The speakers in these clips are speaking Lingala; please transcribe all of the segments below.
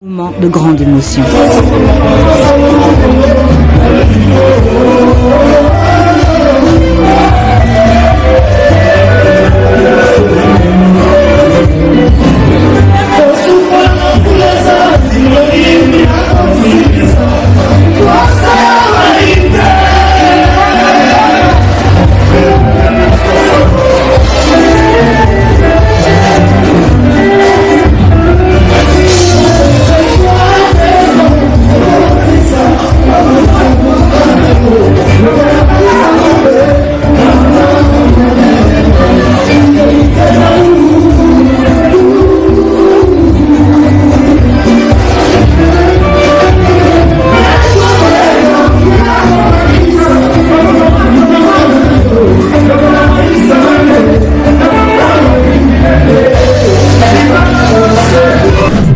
Moment de grande émotion.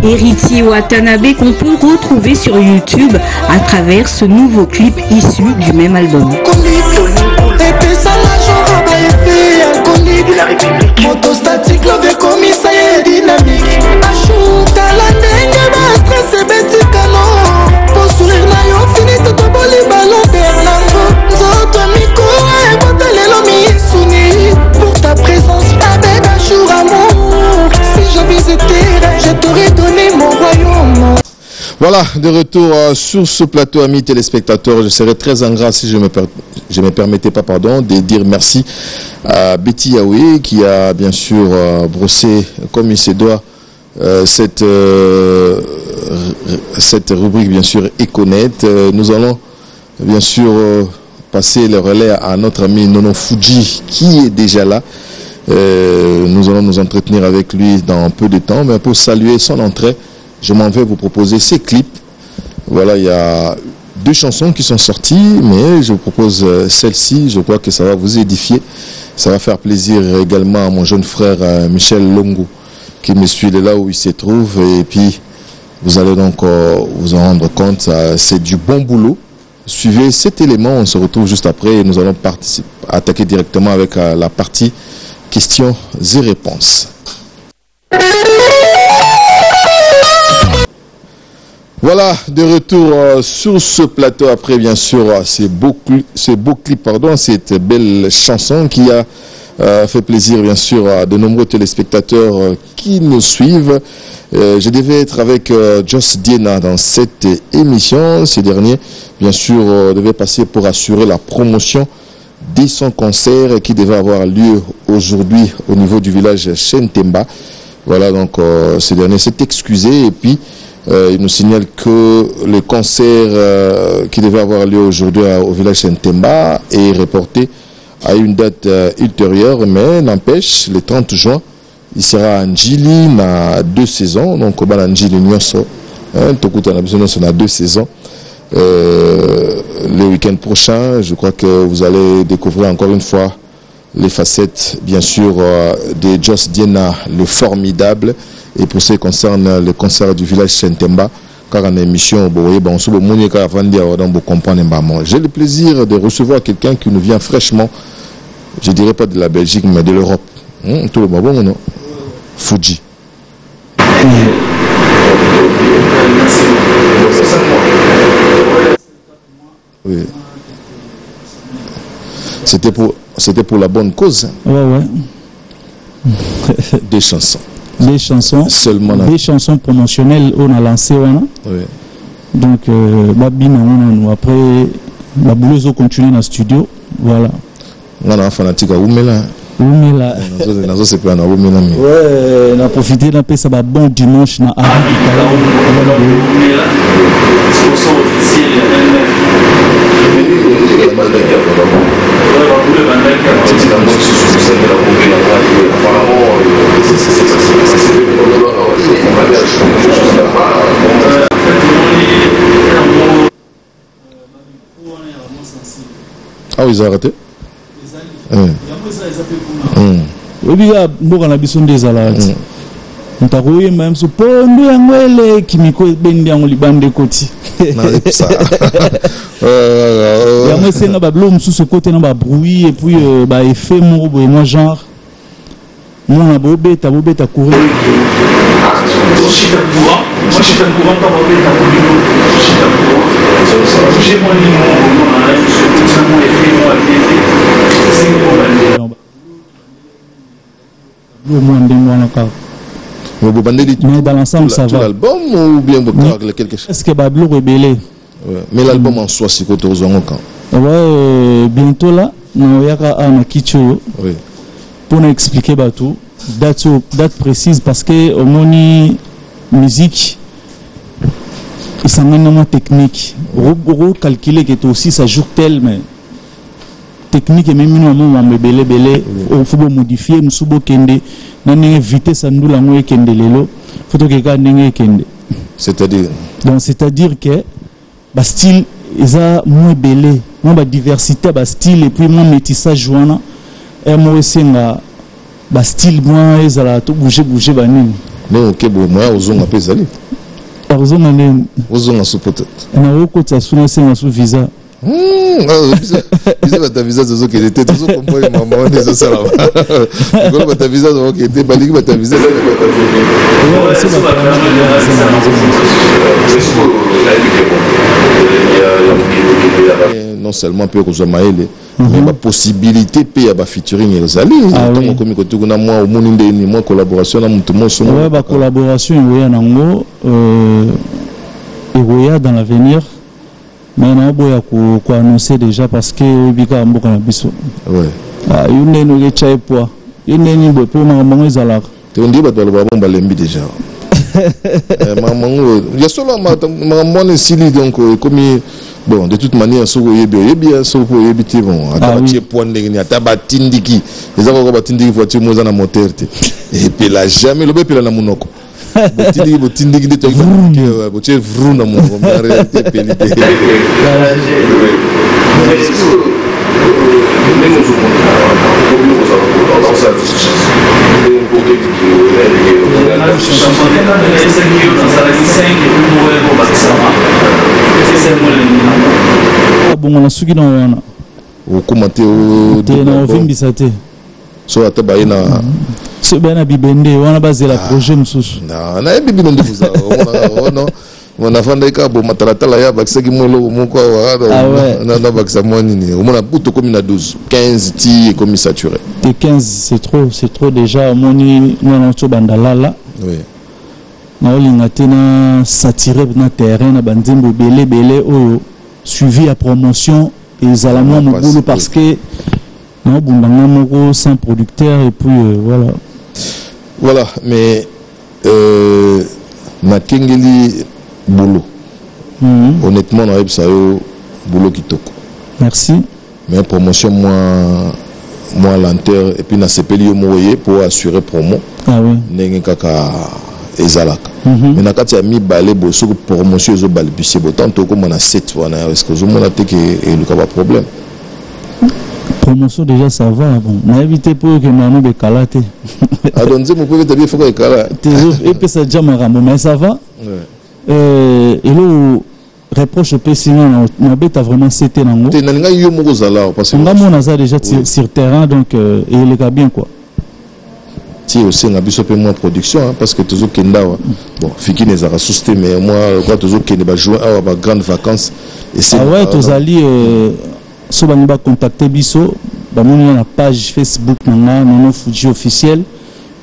Héritier Watanabe qu'on peut retrouver sur YouTube à travers ce nouveau clip issu du même album. Pour ta présence, avec un jour amour. Si je visitais, je t'aurais donné mon royaume. Voilà, de retour sur ce plateau, amis téléspectateurs. Je serais très ingrat si je me permettais pas, de dire merci à Betty Yahweh qui a bien sûr brossé comme il se doit cette rubrique bien sûr Econet. Nous allons bien sûr passer le relais à notre ami Nono Fuji qui est déjà là. Nous allons nous entretenir avec lui dans peu de temps, mais pour saluer son entrée, je m'en vais vous proposer ces clips. Voilà, il y a 2 chansons qui sont sorties, mais je vous propose celle-ci. Je crois que ça va vous édifier. Ça va faire plaisir également à mon jeune frère Michel Longo, qui me suit de là où il se trouve. Et puis, vous allez donc vous en rendre compte. C'est du bon boulot. Suivez cet élément. On se retrouve juste après et nous allons attaquer directement avec la partie questions et réponses. Voilà, de retour sur ce plateau après bien sûr ces beaux clips, cette belle chanson qui a fait plaisir bien sûr à de nombreux téléspectateurs qui nous suivent. Je devais être avec Joss Diena dans cette émission. Ces derniers bien sûr devaient passer pour assurer la promotion de son concert qui devait avoir lieu aujourd'hui au niveau du village Shentemba. Voilà, donc ces derniers s'est excusé et puis il nous signale que le concert qui devait avoir lieu aujourd'hui au village Shentemba est reporté à une date ultérieure, mais n'empêche, le 30 juin, il sera à Njili, na 2 saisons, donc au Njili Nyonso, Tokuta na besoin na 2 saisons. Le week-end prochain, je crois que vous allez découvrir encore une fois les facettes, bien sûr, de Joss Diena, le formidable. Et pour ce qui concerne le concert du village Shentemba, car en émission, j'ai le plaisir de recevoir quelqu'un qui nous vient fraîchement, je ne dirais pas de la Belgique, mais de l'Europe. Tout le monde, non? Fuji. Oui. C'était pour la bonne cause. Ouais. 2 chansons. Des chansons. Seulement des chansons promotionnelles on a lancé. Oui. Donc, après, la bouleuse continue dans le studio. Voilà. On a un fanatique à Oumela. Oumela. Ouais, on a profité d'un peu, ça va bon dimanche. Na ah, ils ont arrêté. Oui, il y a beaucoup de des alades. Ntarouye même ce pondo yangwele kimiko bendi yango libande koti. Yangwe c'est na bablo mususu côté na ba bruit et puis ba effet moko boye moi genre Moi, on a beau bête courir. Mais dans l'ensemble, ça va. L'album ou bien quelque chose? Est-ce que Bablo rebellé? Mais l'album en soi, c'est quoi tu as quand? Ouais, bientôt là, nous avons Kicho pour expliquer tout. Date précise parce que au moni musique c'est un élément technique. Calculer que aussi ça joue tel mais technique et même nous belé il faut modifier musubo kende na vitesse ndula ngoy kende lelo faut que ka ndenge kende. C'est-à-dire que ba style isa moins belé, moins ba diversité ba style et puis moins métissage joana et moi senga ba style moi ezala to bouger ba nini. Non OK bon moi ozonga pezali. Ozonga nini? Ozonga so peut-être. Na okota suna senga so visa. Visa ta visa zo que était toujours comme moi maman on est ça là. Quand ta visa zo que était baliki ta visa. Non seulement peut que Maëlle mais la possibilité paye à featuring ezali donc comme côté kuna moi au monde ndeni moi collaboration na mutu mo so ouais ba collaboration yoya nango et dans l'avenir mais on a besoin de annoncer déjà parce que bika mboka na biso ouais ah yune no ke poa yune ni bo pour maman ezala te on dit ba ba bomba lembi déjà maman ya solo maman sili donc comme bon de toute manière so bien so pour éviter bon attaquer point ndenge ata batindiki ezako ko batindiki voiture moza na moteur te et puis là jamais le bepela na munoko botindiki de to que botie vrou na munoko en réalité pelité bon on a suki na wana o commenter o na vimbisa te so atabaye na so bana bibende wana bazela projet mususu na bibi ndo fuza non on a fanda ka bo matalatala ya bakisaki mwelo moko wa na bakisa mwani ni on a puto comme na 12 15 ti comme saturé et 15 c'est trop déjà moni na to bandalala oui na olinga tena satirer na terrain na banzimbo belé oyo suivi à promotion et zalamon mobulu parce que non bundanga moko sans producteur et puis voilà mais na kengeli boulot honnêtement na ebsa yo boulot kitoko merci mais promotion moins lenteur et puis na sepeli yo moye pour assurer promo ndenge kaka ezalaka mais na kati ya mibale boso ko promotion zo balbisi botant to ko na 7 wana est-ce que zo mona te que le ka ba problème promotion déjà ça va bon na éviter pour que manu be kalate adonze mo peut bien faut que kala et puis ça jamara mais ça va et le reproche pessimant na beta vraiment c'était nango te na nga yo moko zala parce que ngamo na za déjà sur terrain donc il est bien quoi si aussi on a besoin de moins production hein, parce que toujours kenda bon fiki les a susté mais moi quand toujours kenda va jouer à ba grandes vacances et c'est ouais tous ali so ba ba contacter biso ba moni na page Facebook na nono Fuji officiel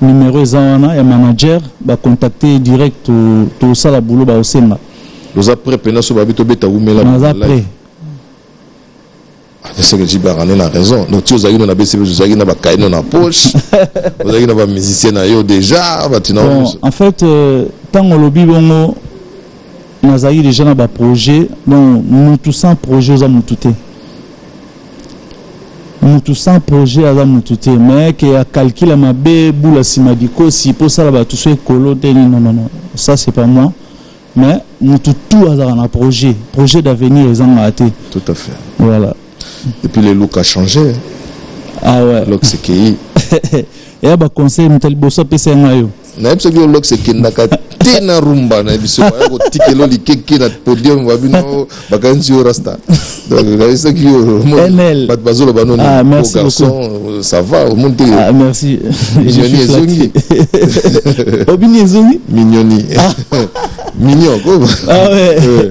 numéro ezana ya manager ba contacter direct to sala boulot ba osenga nous après pena so ba bito beta umela après c'est que Jibarane a raison. Donc, tu as une BCB, tu as une caïne dans la poche, tu as une musicien déjà. En fait, tant que lobby bongo, nous avons déjà un projet, donc nous tous un projet aux amoutoutés. Nous tous un projet aux amoutoutés, mais qui a calculé ma boule simadiko, si pour ça là, tout ce colo, non, ça c'est pas moi. Mais nous tout à un projet d'avenir, ils ont raté. Tout à fait. Voilà. Et puis le look a changé. Ah ouais. Look c'est qui. Et bah conseil mutal bossa pesa ngayo. na biso ki lok se kendaka te na rumba na biso ya ko tikelo likeke na podium wa bino bakanzi au rasta donc na ça qui bat bazolo banon merci garçon ça va au monde merci Mignoni ezongi Obini ezongi Mignoni mignon quoi ouais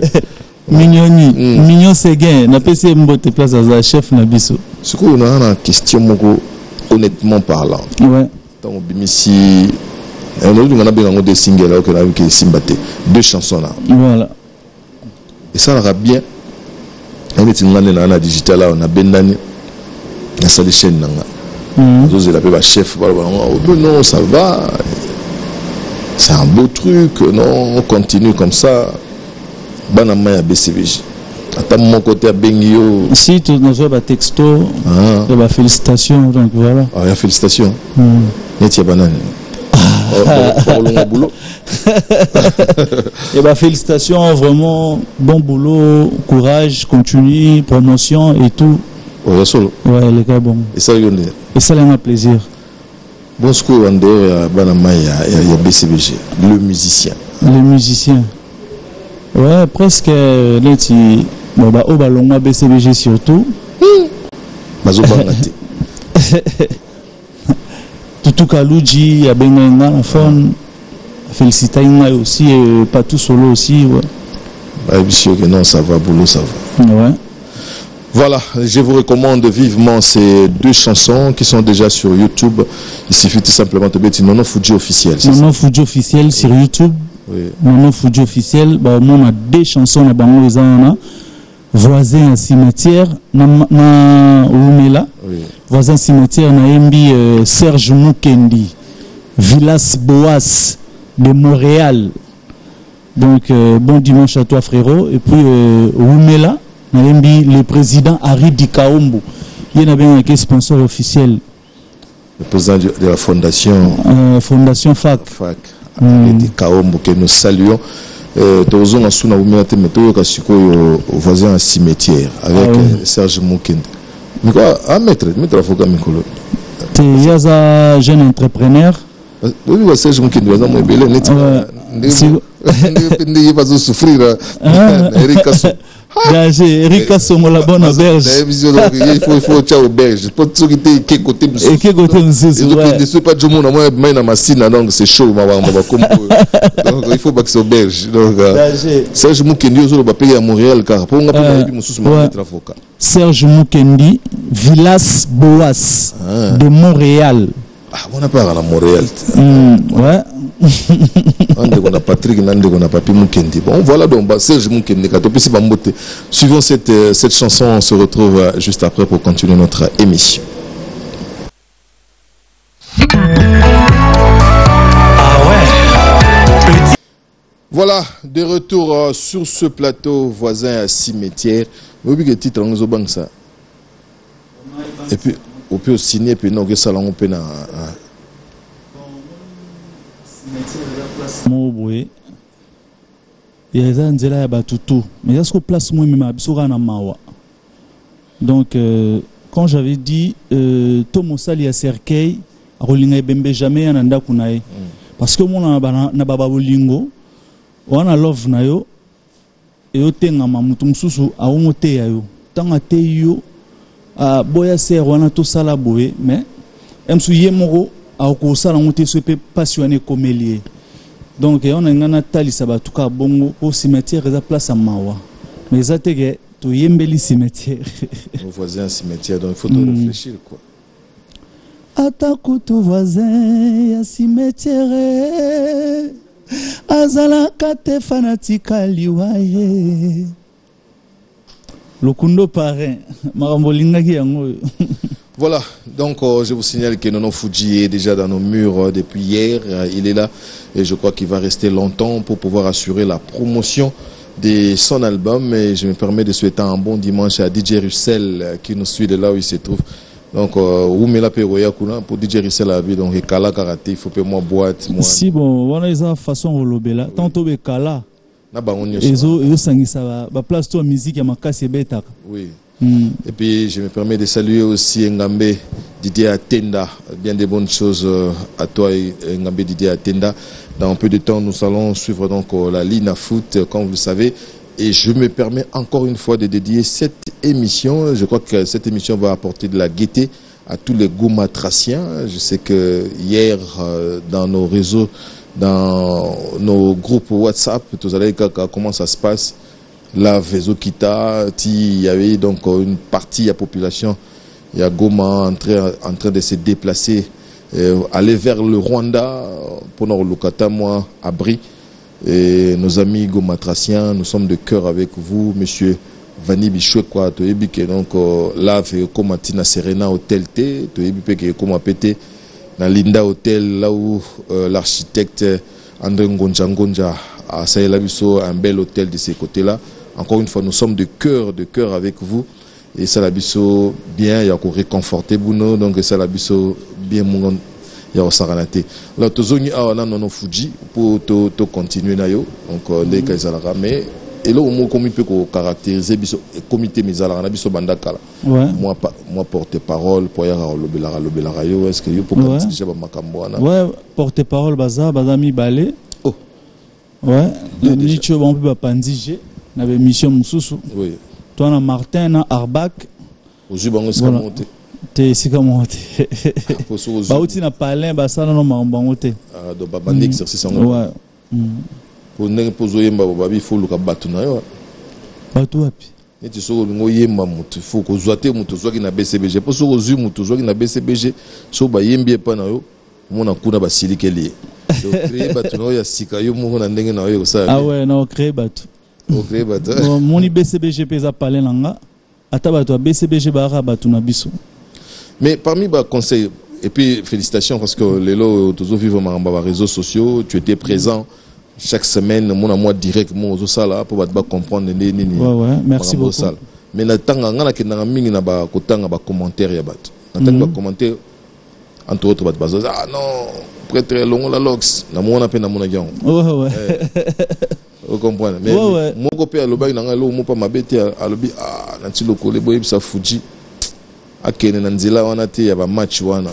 Mignoni mignon c'est gain na pese mbote place à chef na biso ce qu'on a une question moko honnêtement parlant ouais donc bimisi on a bien des singles là que là qui Simbate 2 chansons là voilà et ça ira bien on est na digital là on a bendani na salle chaîne nanga vous la pe chef non ça va c'est un beau truc non on continue comme ça banama ya BCBG à mon côté à Bengio si tu nous as texto et bah félicitations donc voilà ah félicitations netia banane boulot et bah félicitations vraiment bon boulot courage continue promotion et tout ouais solo ouais les gars bon et ça yonde et ça un plaisir bon ce qu'on a banama ya BCBG le musicien ouais presque leti bon bah au ballon BCBG surtout bazo bangate Tutu Kaluji a benga la fond féliciter aussi et pas tout solo aussi ouais bah bien sûr que non ça va boulot ça va ouais voilà je vous recommande vivement ces 2 chansons qui sont déjà sur YouTube il suffit tout simplement de mettre Nono Fuji officiel Nono Fuji officiel sur YouTube oui Nono Fuji officiel bah on a 2 chansons na bango ezana voisin cimetière na Umela oui voisin cimetière na yembi Serge Mukendi Villas Boas de Montréal donc bon dimanche à toi frérot et puis Umela na yembi le président Harry Dikaombo il y a bien un sponsor officiel le président de la fondation FAC Harry Dikaombo que nous saluons Tozo na suna Umela te meto ka sikoyo voisin à cimetière avec Serge Mukendi mais quoi à mettre foka mikolo te yaza jeune entrepreneur oui Serge Mukendi waza mo belé net ndé pas souffrir Eric Somo la bonne auberge il faut tcha auberge pour ceux qui étaient qui côté et qui côté ne suis pas du monde moi mais na machine donc c'est chaud donc il faut pas que c'est auberge donc Serge Mukendi zo ba payer à Montréal car pour nga pa bi mususu ma mettre avocat Serge Mukendi Villas Boas de Montréal on a pas à Montréal ouais on a Patrick on a Papi Mukendi bon voilà donc Serge Mukendi katopisi bambote suivons cette chanson on se retrouve juste après pour continuer notre émission. Voilà, de retour sur ce plateau voisin à cimetière. Vous voyez que titre en banque ça. Et puis on peut signer puis non que ça on peut na Mobwe. Il y a un zéla batutu, mais est-ce que place moi même absura na mawa. Donc quand j'avais dit Tomo Sali a cercueil a rolinga bembe jamais ananda kunae parce que mon na baba bolingo wana love na yo e otenga mamutu mususu a omote ya yo tanga te yo a boya ser wana to sala boye mais emsu yemoro a ko sala ngote so pe passionné comme lié donc on a ngana tali sabatuka bongo au cimetière eza place à mawa mais ça te to yembeli cimetière nos voisins cimetière donc il faut réfléchir quoi atakutu voisin ya cimetière azalaka te fanatika liwaye lokundo parrain marambolingaki yango. Voilà, donc je vous signale que Nono Fuji est déjà dans nos murs depuis hier, il est là et je crois qu'il va rester longtemps pour pouvoir assurer la promotion de son album et je me permets de souhaiter un bon dimanche à DJ Russell qui nous suit de là où il se trouve. Donc, où me la péroya pour DJ Russell a vu donc et Kala karaté, il faut que moi boîte. Si bon, voilà ils ont façon rolobela. Tantôt be Kala. Na ba onyo. Ezo sangisa ba place to musique ya makasi betaka. Oui. Et puis je me permets de saluer aussi Ngambe Didier Atenda, bien des bonnes choses à toi Ngambe Didier Atenda. Dans un peu de temps, nous allons suivre donc la Lina Foot, comme vous le savez. Et je me permets encore une fois de dédier cette émission. Je crois que cette émission va apporter de la gaieté à tous les Goumatraciens. Je sais que hier, dans nos réseaux, dans nos groupes WhatsApp, vous allez voir comment ça se passe. Là, Vezokita, il y avait donc une partie de la population, il y a Goma en train de se déplacer, aller vers le Rwanda, pour nous locata, moi, abri. Et nos amis Goumatraciens, nous sommes de cœur avec vous, monsieur Vani Bichouekwa, donc là, comme Tina Serena Hotel T, comme pété dans Linda Hotel, là où l'architecte André Ngonja a Saïlabiso, un bel hôtel de ces côtés-là. Encore une fois, nous sommes de cœur avec vous. Et Salabiso, bien, il y a encore réconforté Bouno, donc Salabiso, bien, mon il y a Saranate. Alors, Tozoni, non, Fuji, pour te continuer, donc, les Kaisalara, mais, et là, au moins, comme il peut caractériser, le comité Misalara, Biso Bandakala. Moi, porte-parole, pour y avoir le est-ce que vous pouvez dire Makamboana? Ouais, porte-parole, Bazami Balé. Oh. Ouais, le Nicho, on peut pas pandiger. On avait mission Moussoussou. Oui. Toi, on Martin, on Arbac. Aujourd'hui, on a monté. T'es si comme monté. Bah, tu n'as pas l'air, bah, ça, non, on va monter. Ah, donc, bah, un exercice en ouais. Pour ne pas poser, il faut le battre. Bateau, et puis. Et tu sais, il faut que vous ayez un BCBG. Pour que vous ayez un BCBG, si vous ayez un BCBG, on a un BCBG. Ah ouais, non, créé bateau. Mon BCBG pesa parler langa atabato BCBG bara batu na biso. Mais parmi les conseils et puis félicitations parce que les lots toujours vivre dans les réseaux sociaux, tu étais présent chaque semaine mon moi directement aux sala pour comprendre les ouais, merci beaucoup. Mais na tanga ngana ke na mingi na ba kotanga ba commentaire ya bato. Na tanga ba commentaire entre autres bato bazo ah non prêtre longo la lox na mona pe na mona gion. Ouais. Vous comprenez? Mais mon copain, le bail n'a pas ma bête à l'objet. Ah, nanti le collègue, boy, ça Fuji. À Kenya, Nanzila, on a été, il y a un match, wana.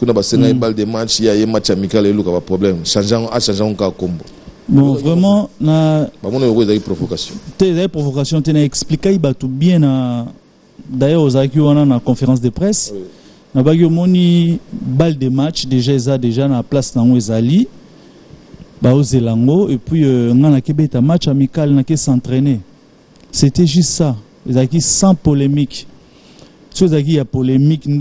Quand on a passé une balle de match, il y a un match amical, il y a un problème. Changeant un combo. Bon, vraiment, na. Bon, on a eu des provocations. Des provocations, tu as expliqué, il tout bien. D'ailleurs, aux acquis, on a une conférence de presse. Na bagyo moni balle de match, déjà na place dans Ouezali. Et puis on a un match amical, on a s'entraîner. C'était juste ça. Les acquis sans polémique. Si vous avez polémique, les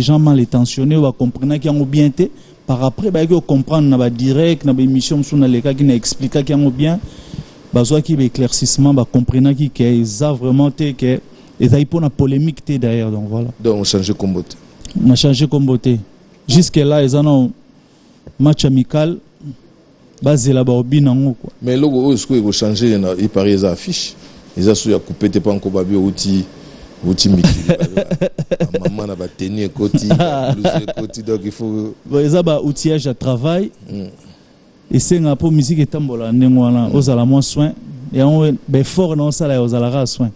gens mal intentionnés, on comprendre qu'ils ont bien été. Par après, on comprendre na direct, na émission sur les cas qui n'expliquent qu'ils ont bien. Bazoa qui éclaircissement, comprendre qu'ils ont vraiment été que ils ont pour la polémique derrière. Donc voilà. Donc on change combo. On a changé combo. Jusque-là, ils ont un match amical basé là-bas au Binango. Mais le logo, est-ce qu'il faut changer? Il paraît les affiches. Ils ont coupé des panneaux pour outil Mickey. Maman n'a pas tenu côté. Donc il faut. Ils ont un outillage à travail. Et c'est un peu musique et tambola. Ils ont moins soin. Et on est fort dans ça, ils ont soin.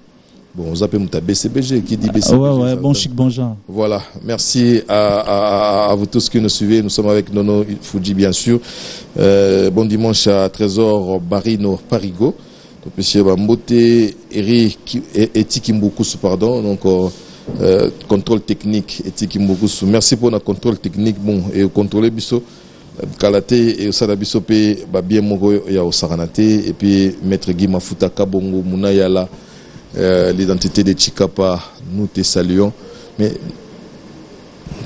Bon, on appelle BCBG qui dit BCBG. Ouais, bon chic, bon genre. Voilà, merci à vous tous qui nous suivez. Nous sommes avec Nono Fuji, bien sûr. Bon dimanche à Trésor Barino Parigo. Donc, monsieur Bambote, Eric et Tikimboukous, pardon. Donc, contrôle technique et Tikimboukous. Merci pour notre contrôle technique. Bon, et contrôler Bisso. Kalate et Osadabiso P, bien Mogo ya Osaranate. Et puis, Maître Guy Mafuta Kabongo, Munayala. L'identité de Chikapa, nous te saluons. Mais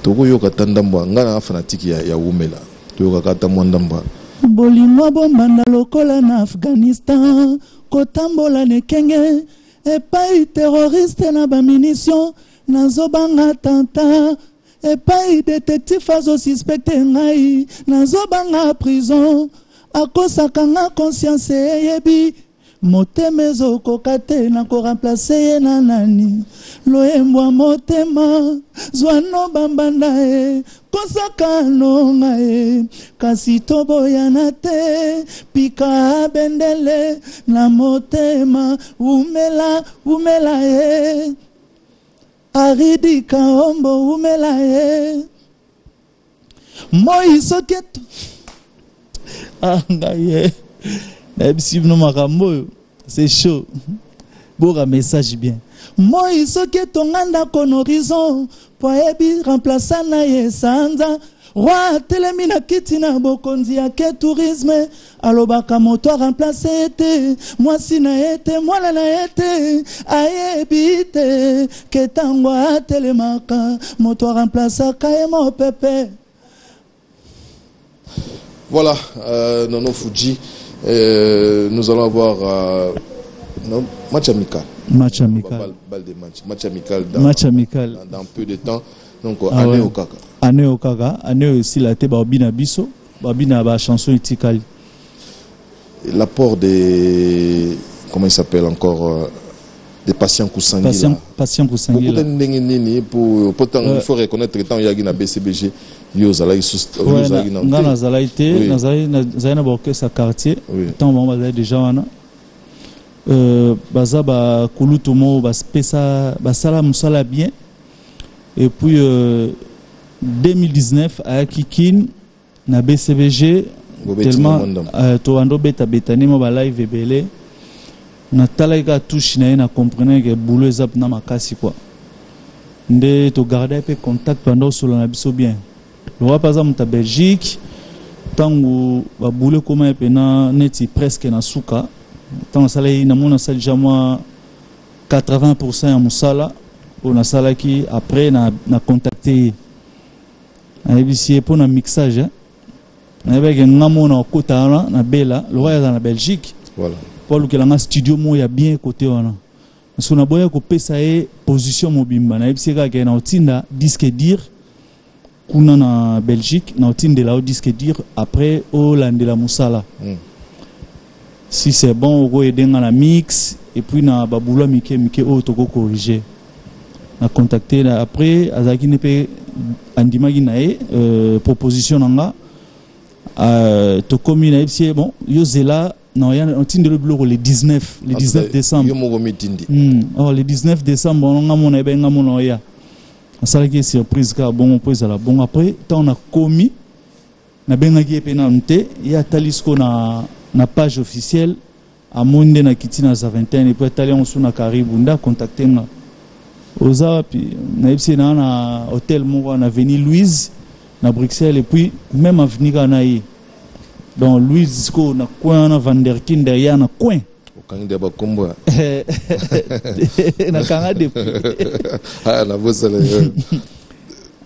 Togo yoka tandamba, ngana fanatique ya Umela. Togo kata mwandamba. Bolingo bombanda lokola na Afghanistan, kotambola ne kenge, epai terroriste na ba munition, nazobanga tanta, epai détective azo suspecte ngai, nazobanga prison, akosaka nga conscience yebi. motema ezokoka te na koremplace ye na nani loyembwa motema zwano bambanda e kosaka nonga e kasi toboyana te pika bendele na motema umela e aridika ombo umela e moi soketo ngaye c'est chaud. Bon message bien. Moi soketo nganda kon horizon poebi remplaça na yesanza roi telemina kitina bokonzi ya ke tourisme alobaka moto remplacer été moi sina été moi na été aebite ketangwa telemaka moto remplaça kaemo pepe. Voilà, Nono Fuji, nous allons avoir match amical. Match amical. Match amical dans peu de temps. Donc, année au Kaka. Année au Kaka, année aussi la te babina biso, babina ba chanson itikali. L'apport des, comment il s'appelle encore, des patients Kousangila. Patients Kousangila. Pourtant, il faut reconnaître que tant il y a une BCBG, il y a ngana zalaité, nazali na orchestre quartier, tant on va déjà wana. Baza ba kulutumo ba spesa ba sala musala bien. Et puis 2019 à Kikin na BCBG tellement to ando beta betani mo ba live ebele. Na talaika touche na na comprenait que boulot zap na makasi quoi. Nde to garder peu contact pendant solo na biso bien. Le roi par exemple ta Belgique tango ba boulot comment pe na neti presque na suka. Tant ça là na mona ça déjà moi 80% ya musala on a sala qui après na contacté na ebisi pour na mixage. Na avec ngamona kota na bela le roi dans la Belgique. Voilà. Paul que la studio mo ya bien côté wana. Parce qu'on a boya ko pesa e position mobimba na ebisi ka na otinda disque dire kuna na Belgique na otinda la disque dire après Hollande la musala. Si c'est bon on aider dans la mix et puis na babula mike o to ko corriger. Na contacter après azaki ne pe andima ginae proposition nanga to commune ebisi bon yo zela. Non, il y a un titre de bureau le 19 décembre. Oh, le 19 décembre, on a mon ébène à mon oya. Ça qui est surprise car bon, on peut aller bon après. Tant on a commis, na benagi penante, il y a talisco na page officielle à monde na kitina za vingtaine et puis aller on sous na Caribunda contacter na. Oza puis na ipsi na hôtel mo na avenue Louise na Bruxelles et puis même avenue Ganaï. Donc Louise ko na coin na Vanderkin derrière na coin. Okanga ba kombo. Na kanga de. Ah na bosala.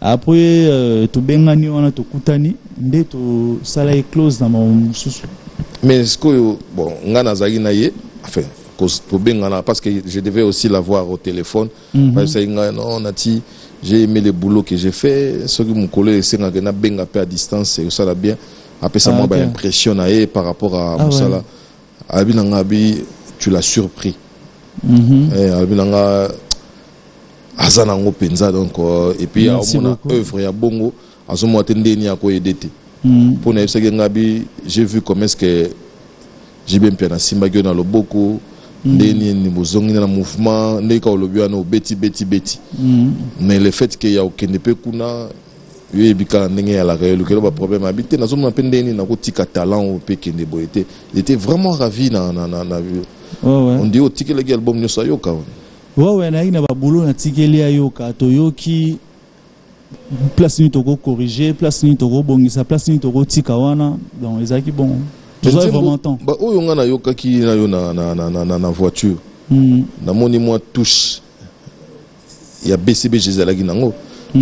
Après to bengani wana to kutani nde to sala e close na mususu. Mais ce que bon ngana zagi na ye enfin to bengana parce que je devais aussi l'avoir au téléphone parce que non nati j'ai aimé le boulot que j'ai fait ce que mon collègue c'est na benga peu à distance et ça va bien. Après ça, moi, impression par rapport à Moussala. Albinangabi, tu l'as surpris. Albinanga, Azanango Penza, donc, et puis, à mon œuvre, il y a Bongo, à ce moment, il y a quoi aider. Pour Nabi, j'ai vu comment est-ce que j'ai bien pu Simba dans le Boko, Ndeni, Nimozongi dans le mouvement, Neka Olobiano, Betty. Mais le fait qu'il y a aucun Kuna, il problème habité talent il était vraiment ravi on dit au ticket les albums nous sayoka ouais na ina babulo na tikeli ayoka toyoki place ni toko corriger place ni toko bongisa place ni toko tika wana donc ezaki bon tout ça vraiment temps ba oyo ngana yoka ki na yo na voiture na moni moi touche il y a BCBG zalagi nango. Je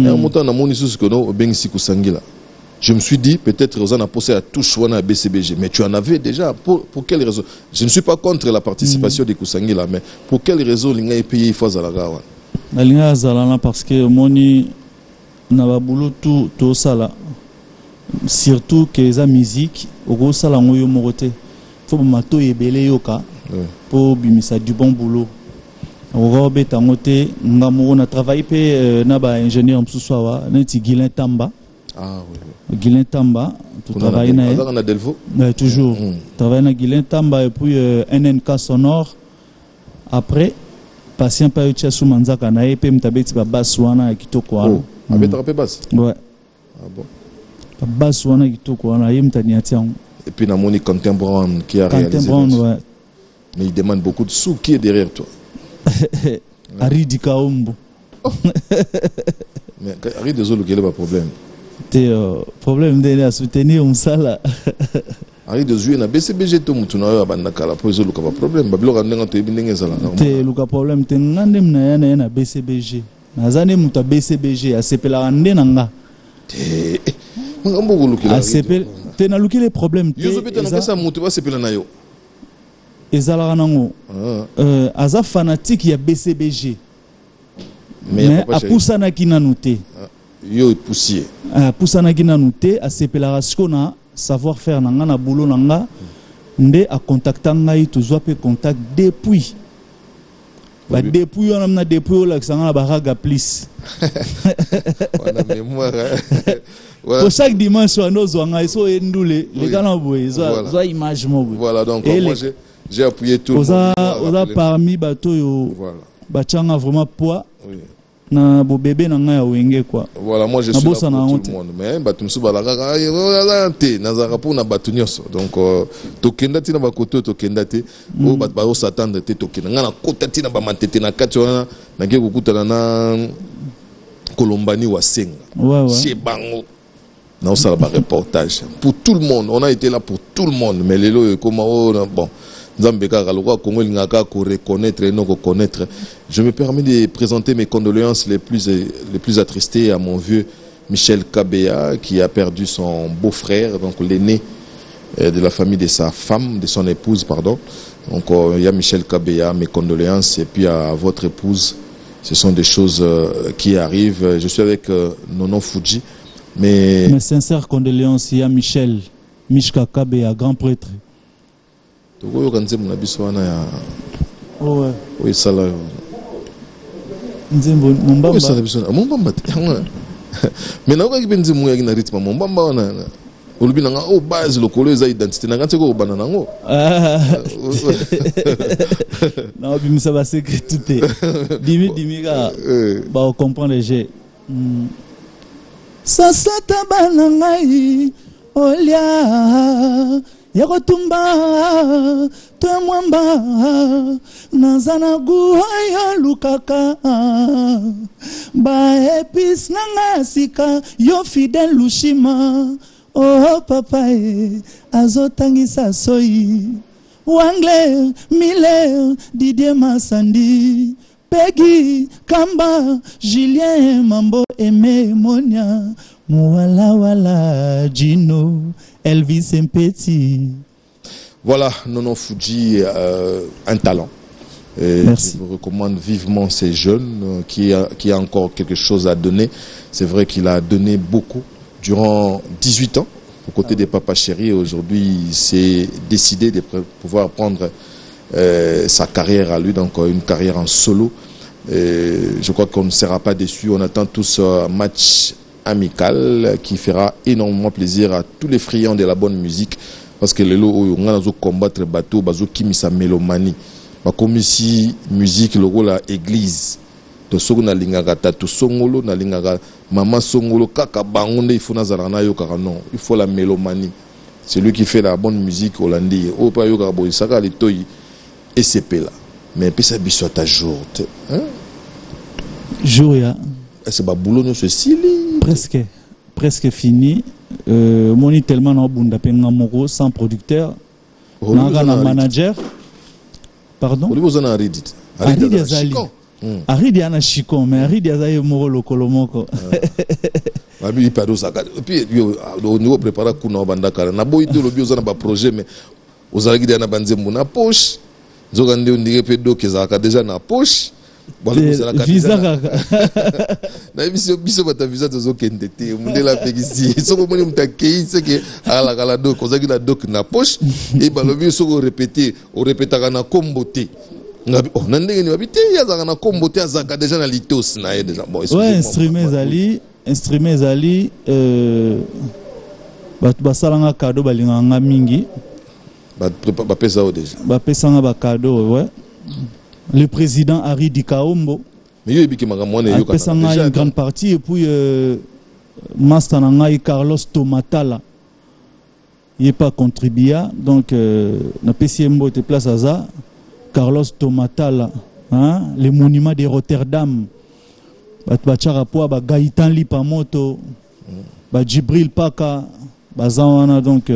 me suis dit, peut-être Rosanne a posé à touche à BCBG, mais tu en avais déjà. Pour quelle raison? Je ne suis pas contre la participation de Kousangila, mais pour quelle raison l'Inga est payé Fazalagawa? L'Inga Zalana parce que moni n'a boulot tout ça là. Surtout que la musique, au gros ça là, faut mato et belé yoka. pour bimisa du bon boulot. Robé Tangote, on a travaillé pour ingénieur Msoussawa, Neti Guilin Tamba. Ah oui. Guilin Tamba, tu travailles dans Delvaux. Toujours. Travaille dans Guilin Tamba et puis NNK sonore. Après, patient pas eu sous Manzaka na et puis m'tabeti ba baswana kitoko wana. Avec ta basse. Ouais. Ah bon. Ba baswana kitoko wana yimtaniatia. Et puis na moni Quentin Brown qui a réalisé. Quentin Brown, ouais. Mais il demande beaucoup de sous. Qui est derrière toi? Aridi Kaombo. Mais Aridi désolé, quel est le problème? Problème de soutenir un sala. Aridi désolé, na BCBG to mutuna abanda kala pour désolé le problème. Babilo ramener to ebinenge sala. Te luka problème te ngandem na na BCBG. Nazane muta BCBG asepela ande nanga. Te ngambo lukila. Asepela te na lukile problème te. Yozo beta na ça mutu ba sepela na yo. Ezala nango aza fanatique ya BCBG mais apusana kina noté yo poussier apusana kina noté a sepela na savoir faire nanga na boulot nanga nde a contacta ngai toujours pe contact depuis ba depuis on na depuis la sanga ba raga plus on a mémoire pour chaque dimanche on ose ngai so endule les gars na boy zo image mo voilà donc moi j'ai appuyé tout le monde. Oza parmi bateau yo. Voilà. Bachanga vraiment poids. Oui. Na bo bébé na nga wenge quoi. Voilà, moi je suis là pour tout le monde. Mais batum su balaka te nazaka pour na batunyoso. Donc tokenda tina ba koto tokenda te. O bat ba o s'attendre te tokenda. Nga na kota tina ba mantete na kati wana na ke kokutana na Kolombani wa Senga. Ouais. Chez Bango. Non, ça va reportage. Pour tout le monde, on a été là pour tout le monde. Mais les lots, comment bon. Je me permets de présenter mes condoléances les plus attristées à mon vieux Michel Kabea qui a perdu son beau-frère, donc l'aîné de la famille de sa femme, de son épouse, pardon. Donc il y a Michel Kabea, mes condoléances, et puis à votre épouse. Ce sont des choses qui arrivent. Je suis avec Nono Fuji. Mes sincères condoléances, il y a Michel Kabea, grand prêtre. Oh ouais. Oui, ça là. Nzembo Mombamba. Oui, ça là biso. Mombamba. Mais na ko ki benzi mu ya na rythme Mombamba wana. Olubi na o base lokolo eza identité na ngantse ko bana nango. Na bimisa ba secret tout Dimi ka ba comprendre les jeux. Sasa tabana ngai olia Yakotumba Temwamba Nazana guhaya lukaka Ba epis nanga sika Yo fidel lushima Oh papa Azotangisa soyi Wangle Miller Didier Massandi Peggy Kamba Julien Mambo Aimé Monia Wala Gino Elvis Mpeti. Voilà, Nono Fuji, un talent. Merci. Je vous recommande vivement ces jeunes qui a encore quelque chose à donner. C'est vrai qu'il a donné beaucoup durant 18 ans aux côtés des Papa Chéri. Aujourd'hui, il s'est décidé de pouvoir prendre sa carrière à lui, donc une carrière en solo. Je crois qu'on ne sera pas déçus. On attend tous un match amical qui fera énormément plaisir à tous les friands de la bonne musique parce que les lots on a combattre bateau bazo kimisa mélomanie ba comme ici musique logo la église to soko na lingaka tatu songolo na lingaka mama songolo kaka bangonde il faut nazara na yo kaka non il faut la mélomanie. Celui qui fait la bonne musique hollandais o pa yo ka boy saka le toyi et c'est là mais puis ça biso ta jour hein jour ya c'est ba boulot no ce style presque fini. Moni tellement na bunda penga moko sans producteur. Nanga na manager. Pardon. Aridi azali. Aridi ana chicon mais Aridi azali moko lokolo moko. Abi pado saka. Puis au niveau préparer kuna banda kala. Na boy de lobi ozana ba projet mais ozalaki na banzembo na poche. Zokande ondike pe do kezaka déjà na poche. visa kaka na biso bata visa tozo kende te mundela pekisi soko moni mutakei seke ala kala do kozaki na doc na poche et balobi soko répéter o répétaka na kombote ngabi oh na ndenge ni babite yazaka na kombote azaka déjà na litos na ye déjà bon ouais instrument zali batu basalanga cadeau balinganga mingi bapesa o déjà bapesanga ba cadeau ouais. Le président Harry Dikaombo a une grande partie et puis Mastananga Carlos Tomatala il n'est pas contribué donc na PCMbo te place à ça Carlos Tomatala hein? Les monuments de Rotterdam Bacharapoa Gaïtan Lipamoto Djibril Paka Bazawana donc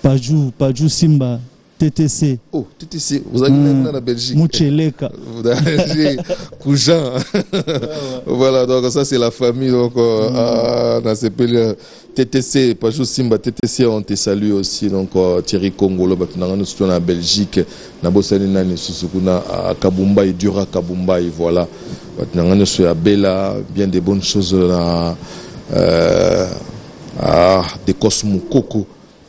Pajou Simba TTC. Oh, TTC, vous avez dans la Belgique. Moucheleka. Vous avez Cousin. Voilà, donc ça c'est la famille. Donc, dans ces pays, TTC, pas juste Simba, TTC, on te salue aussi. Donc, Thierry Congolo, nous sommes en Belgique. Nous sommes à Kabumba et Dura Kabumba, et voilà. Nous sommes à Bella, bien des bonnes choses là. Des Cosmo Coco.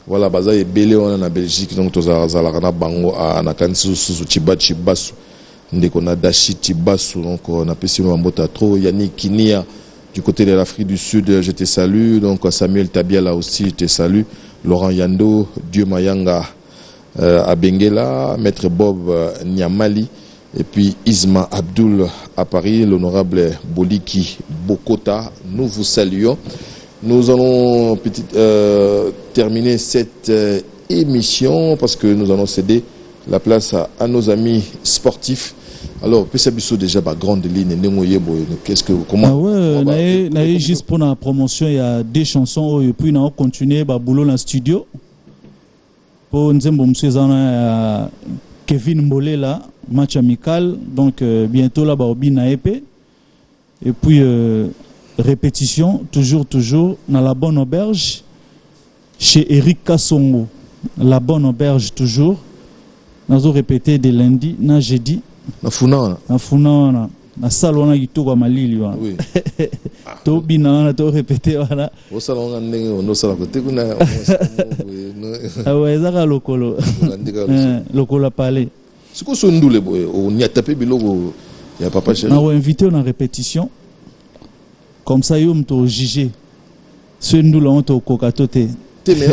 Voilà, baza et belé on en Belgique donc toza zalakana bango na kanisi susu Chibasu ndeko na Dashi Chibasu donc on a pesi no mbota trop Yannick Kinia du côté de l'Afrique du Sud je te salue donc Samuel Tabiala aussi je te salue Laurent Yando Dieu Mayanga à Benguela Maître Bob Niamali et puis Isma Abdul à Paris l'honorable Boliki Bokota nous vous saluons. Nous allons terminer cette émission parce que nous allons céder la place à nos amis sportifs. Alors, Pesabiso déjà par grande ligne, qu'est-ce que comment? Ah ouais, juste pour la promotion, il y a des chansons et puis on va continuer bah boulot dans le studio. Pour Nzembo Msezana Kevin Mbolé là, match amical donc bientôt là bah Obi na épée et puis répétition, toujours, dans la bonne auberge, chez Eric Kassongo. La bonne auberge, toujours. Nous avons répété de lundi, na jeudi. Na Funa. Na Funa, na salon qui tourne à Malili. Oui. To bina, to répété, voilà. Au salon, on a salon côté, on a. Ah ouais, ça va lokolo. Lokolo palais. C'est quoi son doule, on y a tapé bilogo, il y a papa chéri. On a invité en répétition. Comme ça, il y a jugé. Ce nous l'avons au Kokatote. Mais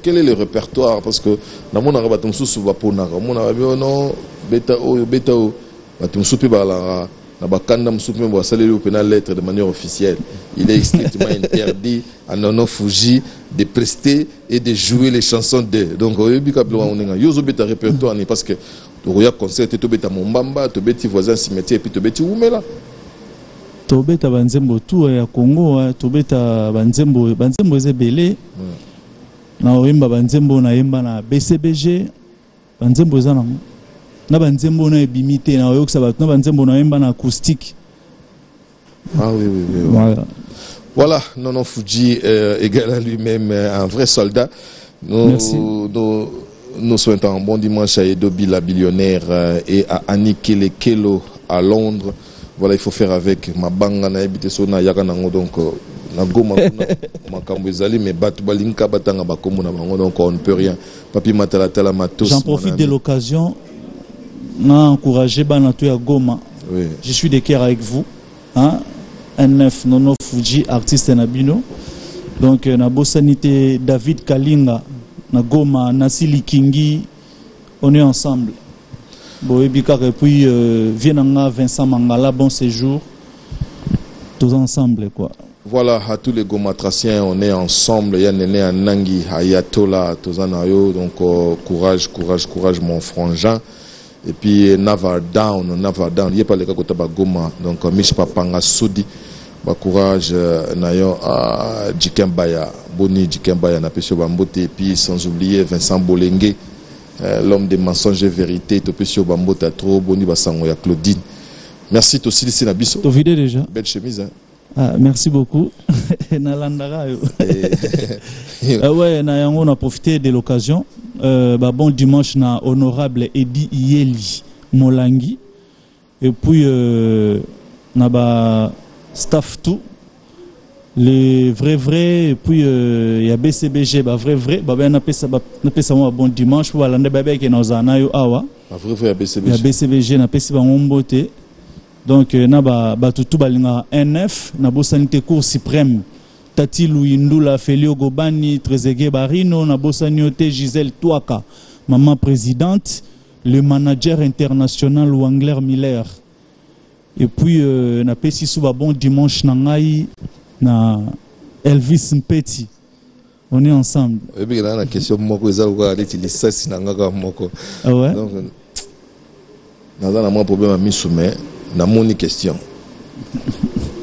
quel est le répertoire? Parce que dans mon arabe, on se voit pour mon arabe, non, bêta, on se peut la bakanda, on se peut saluer au pénal lettre de manière officielle. Il est strictement interdit à Nono Fuji de prester et de jouer les chansons de. Donc, on a un répertoire parce que tu as concert, tu as mon bamba, tu as voisin cimetière, et puis tu as oumela. Tobeta banzembo tout ya Congo tobeta banzembo ezebele na oyemba banzembo na yemba na BCBG banzembo ezana na banzembo na ebimité na oyoksa bato na banzembo na yemba na acoustique. Ah oui. Voilà Nono Fuji égal à lui-même un vrai soldat. Nous souhaitons un bon dimanche à Edo Bila billionnaire et à Annie Kelekelo à Londres. Voilà, il faut faire avec ma banga na habité sona yaka nango donc na goma ma kambezali mais batu balinka batanga bakomo na bango donc on ne peut rien. Papi matala tala matos. J'en profite de l'occasion na encourager banato ya Goma. Oui. Je suis de cœur avec vous hein N9 Nono Fuji artiste nabino. Donc na bosanité David Kalinga na Goma Nasili Kingi on est ensemble. Bon, et puis Vienanga, Vincent Mangala, bon séjour, tous ensemble quoi. Voilà, à tous les Gomatraciens, on est ensemble. Il y a Néné Anangi, Ayatola, Tozanayo, donc courage mon frangin. Et puis Navar Down, il n'y a pas les Kakotaba Goma, donc Mich Papanga Soudi, courage Nayo Djikembaya, Boni Djikembaya, Napesho Bambote, et puis sans oublier Vincent Bolengue. L'homme des mensonges et vérités, Topesio Bambota trop, Boni Bassango ya Claudine. Merci aussi les Sénabiso. Tu vidé déjà. Belle chemise. Hein? Ah, merci beaucoup. Ouais, on a profité de l'occasion. Bon dimanche na honorable Edi Yeli Molangi. Et puis, naba staff tout. Les vrais, et puis il y a BCBG, vrai, on appelle ça un bon dimanche, pour aller bébé qui est dans un aïe awa. Vrai, BCBG. Il y a BCBG, on appelle ça un beauté. Donc, naba tout balinga NF, nabo sanité cour suprême. Tati Louindoula, Félio Gobani, Trezeguet Barino, nabo sanioté Gisèle Touaka, maman présidente, le manager international Wangler Miller. Et puis, on appelle ça un bon dimanche nangaï. Na Elvis Mpeti, on est ensemble. Et puis la question moko ezalwa aller tilisa sinanga moko. Ah ouais. Donc nada na mon problème à misoume na moni question.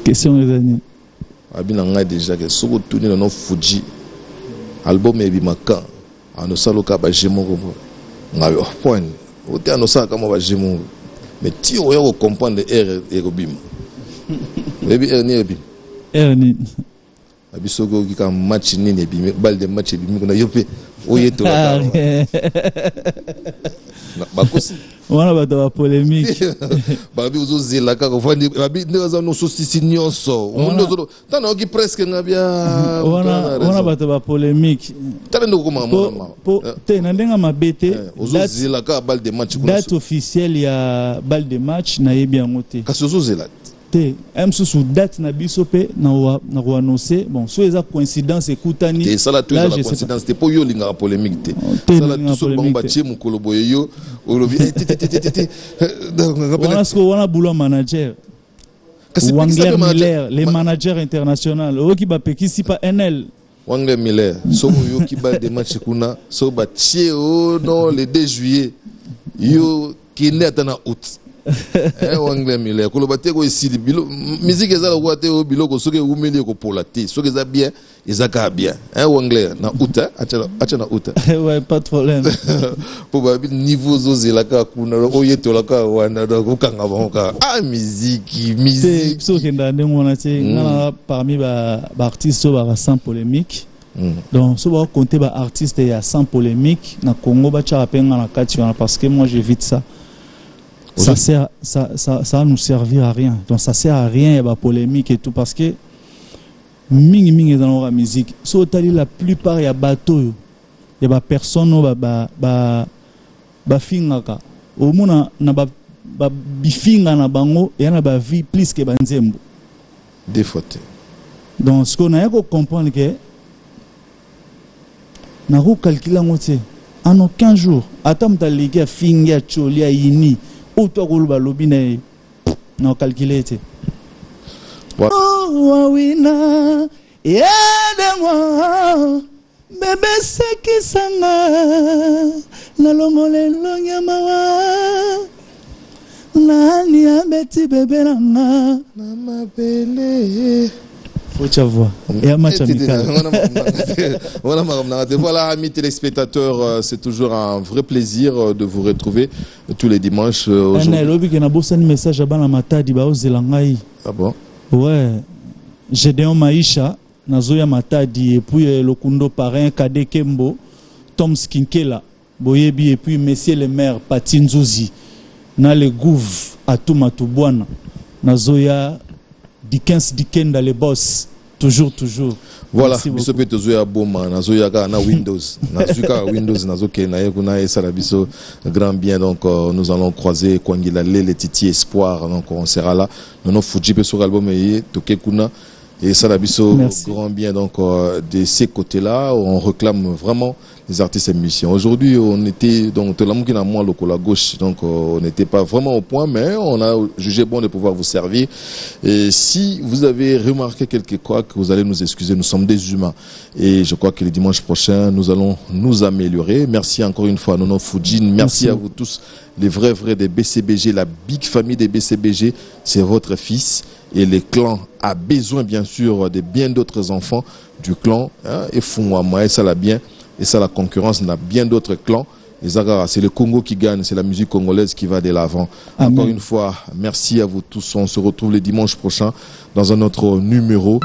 Question ezani. Abina nga déjà que soko tourner dans Fuji album e bimaka ano saloka ba jemo ko. Ngayo point. Ote ano saka mo ba jemo. Mais ti o yo comprendre R et robim. Et puis ni ebim. Erni. Abisogo qui a match nini bimi bal de match bimi kuna yope oye to la. Bakosi. Wana ba polémique. Babi uzo zela ka ko fandi babi ndeza no sosisi nyonso. Omundo zo tana oki presque ngabia. Wana ba polémique. Tana ndo ko mama. Te na ndenga mabete. Uzo zela ka bal de match kuna. Date officielle ya bal de match na yebi ngote. Kasi uzo zela. Te sous date na bisope na ko annoncer bon so eza coïncidence ekutani te ça la tout la coïncidence te po yo linga polémique te ça la tout so bomba tie mukolo boyeyo olobi on a ce qu'on a boulot manager Wangler Miller les managers internationaux qui ba pekisi pa NL Wangler Miller so yo ki ba de match kuna so ba tie non le 2 juillet yo ki ne atana août Wangler Miller ko lobate ko ici bilo musique ezala ko te o biloko soke umeli ko polate soke za bien ezaka bien Wangler na uta acha na uta ouais pas de problème pour ba niveau zozela ka kuna o yetola ka wana ko kanga bonka musique soke ndande ngona te ngana parmi ba artistes ba sans polémique donc so ba compter ba artistes ya sans polémique na Congo ba cha penga na kati parce que moi j'évite ça. Ça va nous servir à rien. Donc ça sert à rien, il y a pas polémique et tout parce que ming dans la musique. So tali la plupart il y a bateau, il y a pas personne ba fingaka. Au moins na ba bifinga na bango et na ba vie plus que banzembo. Des fautes. Donc ce qu'on a à comprendre que na ko calculer ngote en aucun jour atam ta ligue finga cholia ini auto goluba lobine na calculer te oh wina yedemwa bebe sekisanga na longole lonyamawa nani abeti bebe nanga na mabele. Voilà, amis téléspectateurs, c'est toujours un vrai plaisir de vous retrouver tous les dimanches. Ah bon? Ouais. Gédéon Maïcha, Nazoya Matadi, et puis le Kundo Parrain, Kade Kembo, Tom Skinkela, Boyebi, et puis Messieurs le maire, Patinzouzi, na le Gouv, Atumatubwana, Nazoya. Dickens Dikenda les boss toujours voilà biso pe tozoya boma nazoya ka na Windows nazuka Windows nazoke na yekuna esala biso grand bien donc nous allons croiser Kwangila les Titi Espoir donc on sera là non Fuji pe sur album et tokekuna et ça la biso grand bien donc de ces côtés-là on réclame vraiment les artistes et musiciens. Aujourd'hui on était donc tout le monde qui n'a moins le col à gauche donc on n'était pas vraiment au point mais on a jugé bon de pouvoir vous servir et si vous avez remarqué quelque chose que vous allez nous excuser, nous sommes des humains et je crois que le dimanche prochain nous allons nous améliorer. Merci encore une fois Nono Fujin, merci à vous tous les vrais des BCBG, la big famille des BCBG, c'est votre fils. Et le clan a besoin bien sûr de bien d'autres enfants du clan et Fungwama et ça l'a bien et ça la concurrence n'a bien d'autres clans et Zagara c'est le Congo qui gagne, c'est la musique congolaise qui va de l'avant. Encore une fois merci à vous tous, on se retrouve le dimanche prochain dans un autre numéro.